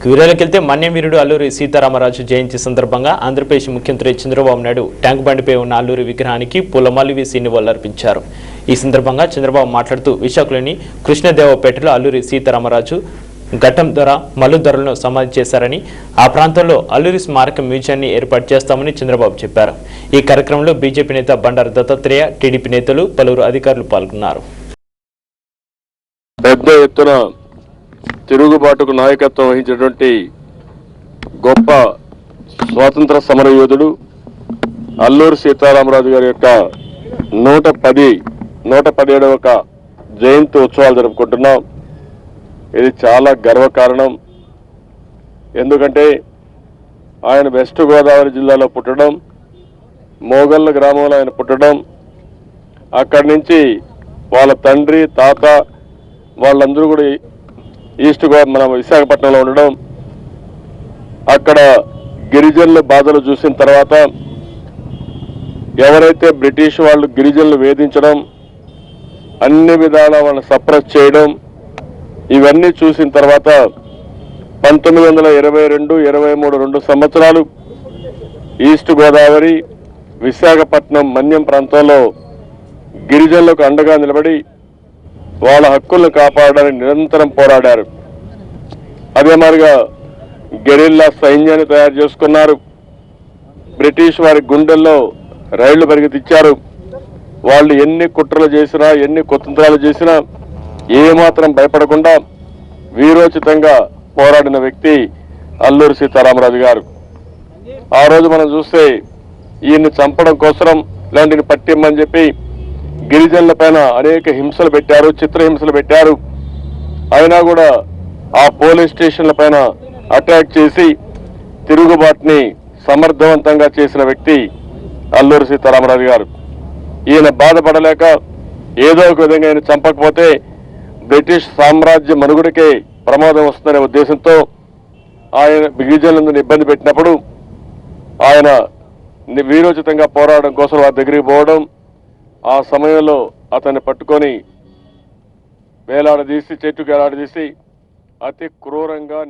వీరులకెళ్తే మన్యం వీరుడు అల్లూరి సీతారామరాజు జయంతి సందర్భంగా ఆంధ్రప్రదేశ్ ముఖ్యమంత్రి చంద్రబాబు నాయుడు ట్యాంక్ బండిపై ఉన్న అల్లూరి విగ్రహానికి పూలమాలలు వేసి నివాళులర్పించారు. ఈ సందర్భంగా చంద్రబాబు మాట్లాడుతూ విశాఖలోని కృష్ణదేవపేటలో అల్లూరి సీతారామరాజు ఘట్టం ధర మల్లు ధరలను సమాధి చేశారని, ఆ ప్రాంతంలో అల్లూరి స్మారక మ్యూజియాన్ని ఏర్పాటు చేస్తామని చంద్రబాబు చెప్పారు. ఈ కార్యక్రమంలో బీజేపీ నేత బండారు దత్తాత్రేయ, టీడీపీ నేతలు, పలువురు అధికారులు పాల్గొన్నారు. పెద్ద ఎత్తున తిరుగుబాటుకు నాయకత్వం వహించినటువంటి గొప్ప స్వాతంత్ర సమర యోధుడు అల్లూరి సీతారామరాజు గారి యొక్క 117వ జయంతి ఉత్సవాలు జరుపుకుంటున్నాం. ఇది చాలా గర్వకారణం. ఎందుకంటే ఆయన వెస్ట్ గోదావరి జిల్లాలో పుట్టడం, మోగళ్ళ గ్రామంలో ఆయన పుట్టడం, అక్కడి నుంచి వాళ్ళ తండ్రి, తాత వాళ్ళందరూ కూడా ఈస్ట్ మన విశాఖపట్నంలో ఉండడం, అక్కడ గిరిజనుల బాధలు చూసిన తర్వాత ఎవరైతే బ్రిటిష్ వాళ్ళు గిరిజనులు వేధించడం, అన్ని విధాలా వాళ్ళని సప్రెస్ చేయడం, ఇవన్నీ చూసిన తర్వాత 1922-23 2 సంవత్సరాలు ఈస్ట్ గోదావరి, విశాఖపట్నం, మన్యం ప్రాంతంలో గిరిజనులకు అండగా నిలబడి వాళ్ళ హక్కులను కాపాడడానికి నిరంతరం పోరాడారు. అదే మాదిరిగా గెరిల్లా సైన్యాన్ని తయారు చేసుకున్నారు. బ్రిటిష్ వారి గుండెల్లో రైళ్లు పరిగెత్తిచ్చారు. వాళ్ళు ఎన్ని కుట్రలు చేసినా, ఎన్ని కుతంత్రాలు చేసినా ఏమాత్రం భయపడకుండా వీరోచితంగా పోరాడిన వ్యక్తి అల్లూరి సీతారామరాజు గారు. ఆ రోజు మనం చూస్తే ఈయన్ని చంపడం కోసం ఇలాంటిని పట్టిమ్మని చెప్పి గిరిజనుల పైన అనేక హింసలు పెట్టారు, చిత్రహింసలు పెట్టారు. అయినా కూడా ఆ పోలీస్ స్టేషన్ల పైన అటాక్ చేసి తిరుగుబాటుని సమర్థవంతంగా చేసిన వ్యక్తి అల్లూరి సీతారామరాజు గారు. ఈయన బాధపడలేక ఏదో ఒక విధంగా ఆయన చంపకపోతే బ్రిటిష్ సామ్రాజ్య మనుగడకే ప్రమాదం వస్తుందనే ఉద్దేశంతో ఆయన గిరిజనులందరినీ ఇబ్బంది పెట్టినప్పుడు ఆయన వీరోచితంగా పోరాడడం కోసం వారి దగ్గరికి పోవడం, ఆ సమయంలో అతన్ని పట్టుకొని వేలాడదీసి చెట్టుకు వేలాడదీసి అతి క్రూరంగా